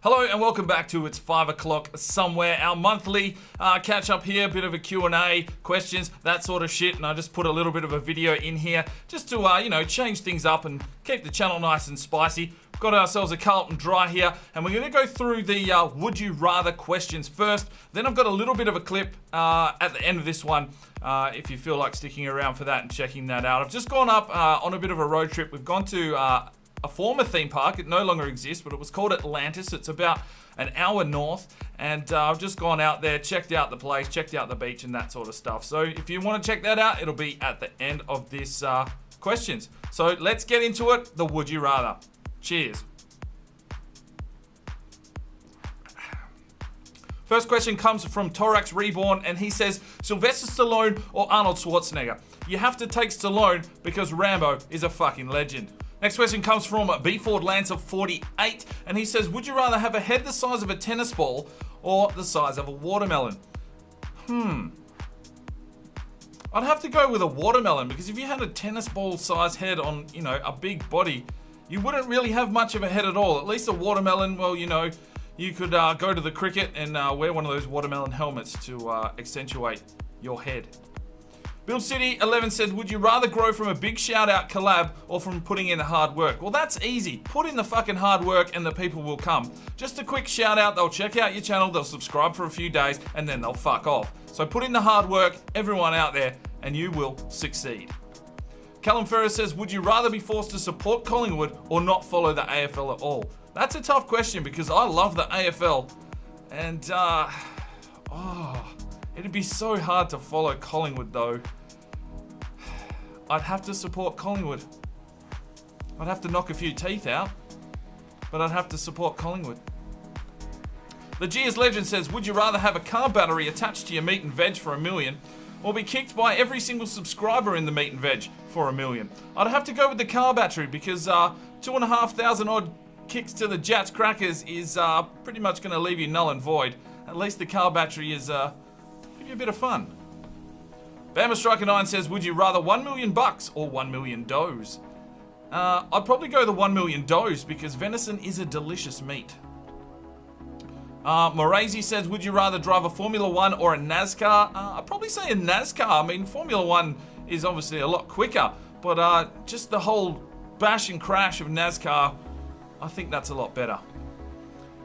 Hello and welcome back to It's 5 o'clock somewhere, our monthly catch up here, bit of a Q&A, questions, that sort of shit, and I just put a little bit of a video in here just to, change things up and keep the channel nice and spicy. Got ourselves a Carlton Dry here, and we're going to go through the Would You Rather questions first. Then I've got a little bit of a clip at the end of this one, if you feel like sticking around for that and checking that out. I've just gone up on a bit of a road trip. We've gone to a former theme park. It no longer exists, but it was called Atlantis. It's about an hour north, and I've just gone out there, checked out the place, checked out the beach and that sort of stuff. So if you want to check that out, it'll be at the end of this questions. So let's get into it, the Would You Rather. Cheers. First question comes from Torax Reborn, and he says, Sylvester Stallone or Arnold Schwarzenegger? You have to take Stallone because Rambo is a fucking legend. Next question comes from B Ford Lancer 48, and he says, would you rather have a head the size of a tennis ball or the size of a watermelon? I'd have to go with a watermelon, because if you had a tennis ball size head on, a big body, you wouldn't really have much of a head at all. At least a watermelon, well, you could go to the cricket and wear one of those watermelon helmets to accentuate your head. Bill City 11 says, would you rather grow from a big shout out collab or from putting in the hard work? Well, that's easy. Put in the fucking hard work and the people will come. Just a quick shout out, they'll check out your channel, they'll subscribe for a few days, and then they'll fuck off. So put in the hard work, everyone out there, and you will succeed. Callum Ferris says, would you rather be forced to support Collingwood or not follow the AFL at all? That's a tough question, because I love the AFL, and it'd be so hard to follow Collingwood though. I'd have to support Collingwood. I'd have to knock a few teeth out, but I'd have to support Collingwood. The Gears Legend says, would you rather have a car battery attached to your meat and veg for $1 million, or be kicked by every single subscriber in the meat and veg for $1 million? I'd have to go with the car battery, because 2,500 odd kicks to the Jats Crackers is pretty much going to leave you null and void. At least the car battery is give you a bit of fun. Bama Striker 9 says, would you rather $1 million or 1 million does? I'd probably go the 1 million does, because venison is a delicious meat. Morazi says, would you rather drive a Formula 1 or a NASCAR? I'd probably say a NASCAR. I mean, Formula 1 is obviously a lot quicker, but just the whole bash and crash of NASCAR, I think that's a lot better.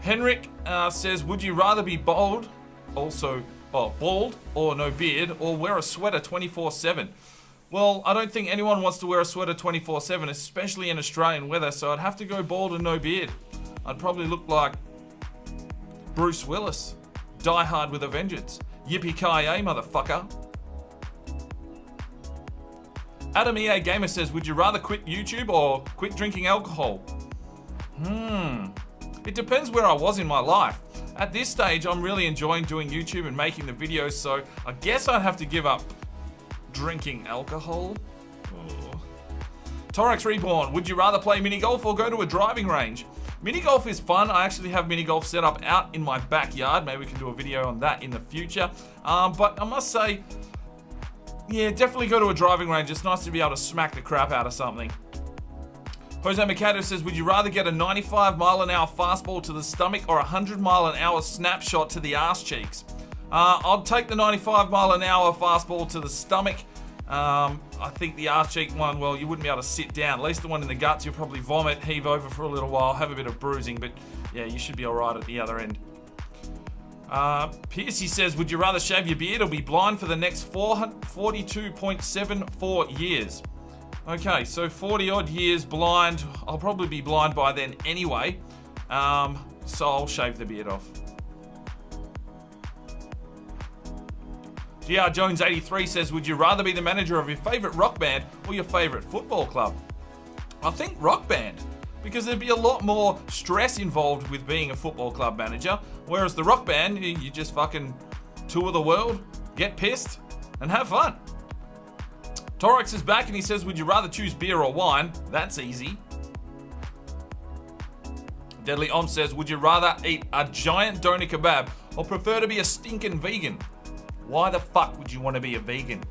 Henrik says, would you rather be bald or no beard, or wear a sweater 24/7? Well, I don't think anyone wants to wear a sweater 24/7, especially in Australian weather, so I'd have to go bald and no beard. I'd probably look like Bruce Willis. Die Hard with a Vengeance. Yippee-ki-yay, motherfucker. Adam EA Gamer says, would you rather quit YouTube or quit drinking alcohol? It depends where I was in my life. At this stage, I'm really enjoying doing YouTube and making the videos, so I guess I'd have to give up drinking alcohol. Torax Reborn, would you rather play mini golf or go to a driving range? Mini golf is fun. I actually have mini golf set up out in my backyard. Maybe we can do a video on that in the future. But I must say, yeah, definitely go to a driving range. It's nice to be able to smack the crap out of something. Jose Mercado says, would you rather get a 95-mile-an-hour fastball to the stomach or a 100-mile-an-hour snapshot to the arse cheeks? I'll take the 95-mile-an-hour fastball to the stomach. I think the arse cheek one, well, you wouldn't be able to sit down. At least the one in the guts, you'll probably vomit, heave over for a little while, have a bit of bruising, but yeah, you should be all right at the other end. Piercy says, would you rather shave your beard or be blind for the next 42.74 years? Okay, so 40 odd years blind. I'll probably be blind by then anyway. So I'll shave the beard off. GR Jones 83 says, would you rather be the manager of your favourite rock band or your favourite football club? I think rock band, because there'd be a lot more stress involved with being a football club manager, whereas the rock band, you just fucking tour the world, get pissed, and have fun. Torax is back and he says, would you rather choose beer or wine? That's easy. Deadly Om says, would you rather eat a giant doner kebab or prefer to be a stinking vegan? Why the fuck would you want to be a vegan?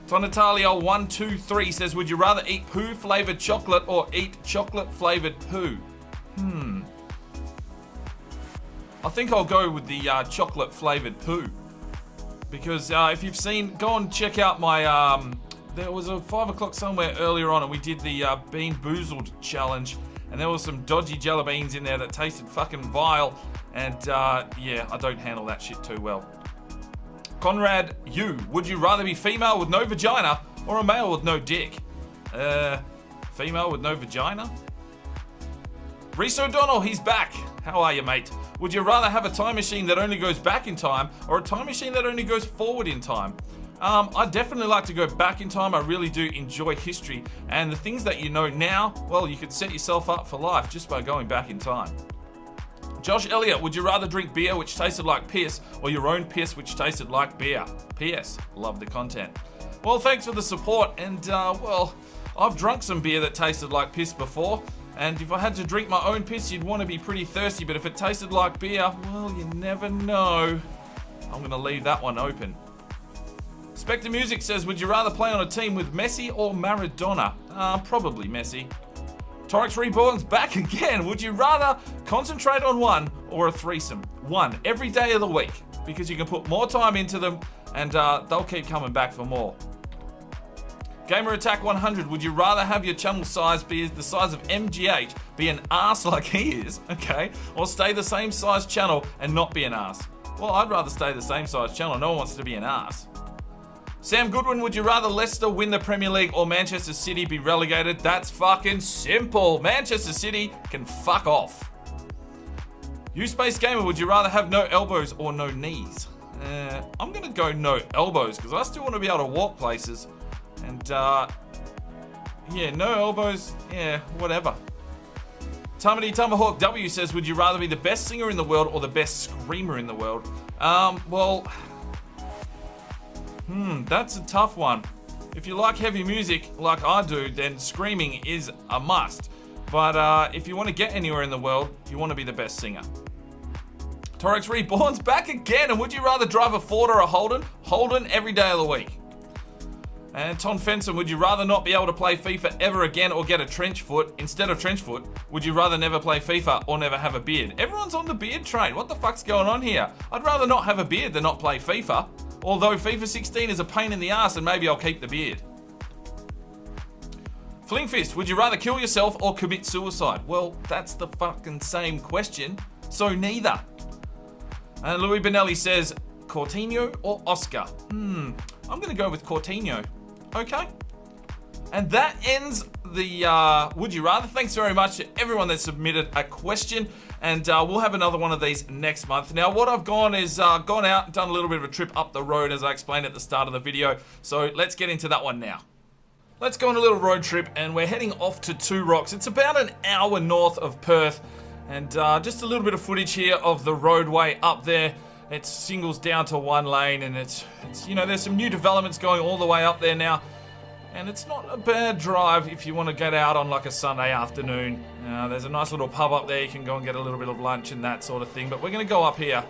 Tonatalio123 says, would you rather eat poo flavored chocolate or eat chocolate flavored poo? I think I'll go with the chocolate flavored poo. Because if you've seen, go and check out my, there was a 5 o'clock somewhere earlier on and we did the Bean Boozled challenge. And there was some dodgy jelly beans in there that tasted fucking vile. And yeah, I don't handle that shit too well. Conrad, would you rather be female with no vagina or a male with no dick? Female with no vagina? Reese O'Donnell, he's back. How are you, mate? Would you rather have a time machine that only goes back in time or a time machine that only goes forward in time? I definitely like to go back in time. I really do enjoy history. And the things that you know now, well, you could set yourself up for life just by going back in time. Josh Elliott, would you rather drink beer which tasted like piss or your own piss which tasted like beer? P.S. Love the content. Well, thanks for the support. And, well, I've drunk some beer that tasted like piss before. And if I had to drink my own piss, you'd want to be pretty thirsty. But if it tasted like beer, well, you never know. I'm going to leave that one open. Spectre Music says, would you rather play on a team with Messi or Maradona? Probably Messi. Torix Reborn's back again. Would you rather concentrate on one or a threesome? One every day of the week, because you can put more time into them and they'll keep coming back for more. Gamer Attack 100, would you rather have your channel size be the size of MGH, be an ass like he is, okay, or stay the same size channel and not be an ass? Well, I'd rather stay the same size channel. No one wants to be an ass. Sam Goodwin, would you rather Leicester win the Premier League or Manchester City be relegated? That's fucking simple. Manchester City can fuck off. U-Space Gamer, would you rather have no elbows or no knees? I'm going to go no elbows because I still want to be able to walk places. And, yeah, no elbows, yeah, whatever. Tamati Tomahawk W says, would you rather be the best singer in the world or the best screamer in the world? Well, that's a tough one. If you like heavy music like I do, then screaming is a must. But if you want to get anywhere in the world, you want to be the best singer. Torix Reborn's back again, and would you rather drive a Ford or a Holden? Holden every day of the week. And Tom Fenson, would you rather not be able to play FIFA ever again or get a trench foot? Instead of trench foot, would you rather never play FIFA or never have a beard? Everyone's on the beard train. What the fuck's going on here? I'd rather not have a beard than not play FIFA. Although FIFA 16 is a pain in the ass and maybe I'll keep the beard. Flingfist, would you rather kill yourself or commit suicide? Well, that's the fucking same question. So neither. And Louis Benelli says, Coutinho or Oscar? I'm going to go with Coutinho. Okay. And that ends the Would You Rather. Thanks very much to everyone that submitted a question. And we'll have another one of these next month. Now, what I've gone is gone out and done a little bit of a trip up the road, as I explained at the start of the video. So let's get into that one now. Let's go on a little road trip, and we're heading off to Two Rocks. It's about an hour north of Perth. And just a little bit of footage here of the roadway up there. It singles down to one lane, and it's you know, there's some new developments going all the way up there now. And it's not a bad drive if you want to get out on like a Sunday afternoon. There's a nice little pub up there. You can go and get a little bit of lunch and that sort of thing. But we're going to go up here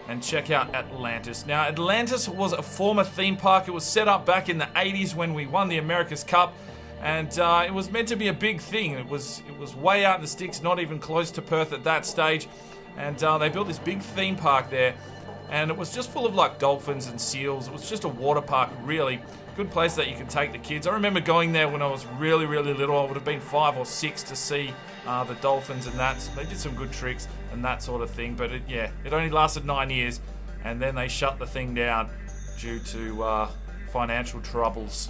and check out Atlantis. Now, Atlantis was a former theme park. It was set up back in the 80s when we won the America's Cup. And it was meant to be a big thing. It was way out in the sticks, not even close to Perth at that stage. And they built this big theme park there. And it was just full of like dolphins and seals. It was just a water park, really. Good place that you can take the kids. I remember going there when I was really, really little. I would have been 5 or 6 to see the dolphins and that. So they did some good tricks and that sort of thing. But it only lasted 9 years. And then they shut the thing down due to financial troubles.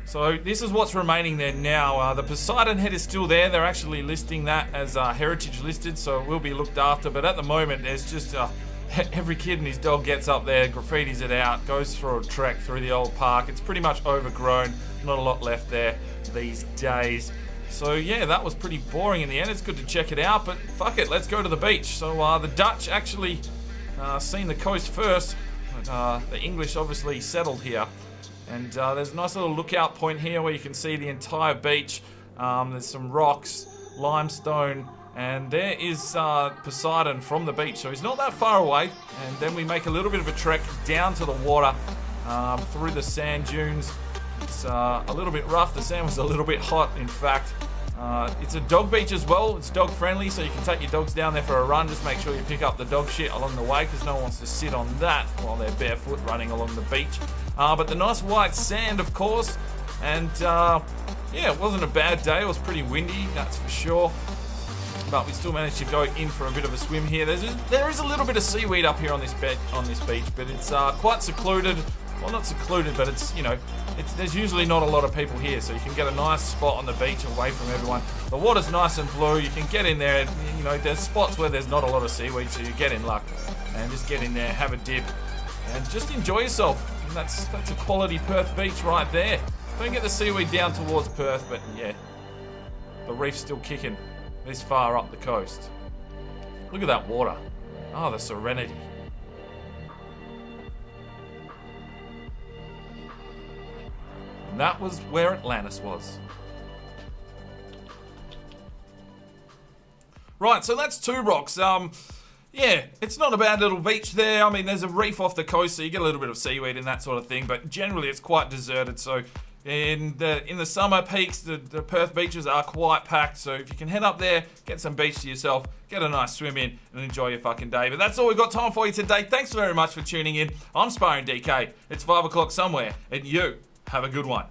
So this is what's remaining there now. The Poseidon head is still there. They're actually listing that as heritage listed, so it will be looked after. But at the moment, there's just every kid and his dog gets up there, graffitis it out, goes for a trek through the old park. It's pretty much overgrown. Not a lot left there these days. So yeah, that was pretty boring in the end. It's good to check it out, but fuck it, let's go to the beach. So the Dutch actually seen the coast first, but the English obviously settled here. And there's a nice little lookout point here where you can see the entire beach. There's some rocks, limestone, and there is Poseidon from the beach. So he's not that far away. And then we make a little bit of a trek down to the water through the sand dunes. It's a little bit rough. The sand was a little bit hot, in fact. It's a dog beach as well. It's dog friendly, so you can take your dogs down there for a run. Just make sure you pick up the dog shit along the way, because no one wants to sit on that while they're barefoot running along the beach. But the nice white sand, of course. And yeah, it wasn't a bad day. It was pretty windy, that's for sure. But we still managed to go in for a bit of a swim here. There is a little bit of seaweed up here on this beach, but it's quite secluded. Well, not secluded, but it's, you know, there's usually not a lot of people here, so you can get a nice spot on the beach away from everyone. The water's nice and blue. You can get in there, and, you know, there's spots where there's not a lot of seaweed, so you get in luck and just get in there, have a dip, and just enjoy yourself. And that's a quality Perth beach right there. Don't get the seaweed down towards Perth, but yeah, the reef's still kicking this far up the coast. Look at that water. Oh, the serenity. And that was where Atlantis was. Right, so that's Two Rocks. Yeah, it's not a bad little beach there. I mean, there's a reef off the coast, so you get a little bit of seaweed and that sort of thing, but generally it's quite deserted, so in the summer peaks, the Perth beaches are quite packed, so if you can head up there, get some beach to yourself, get a nice swim in, and enjoy your fucking day. But that's all we've got time for you today. Thanks very much for tuning in. I'm Sparring DK. It's 5 o'clock somewhere, and you have a good one.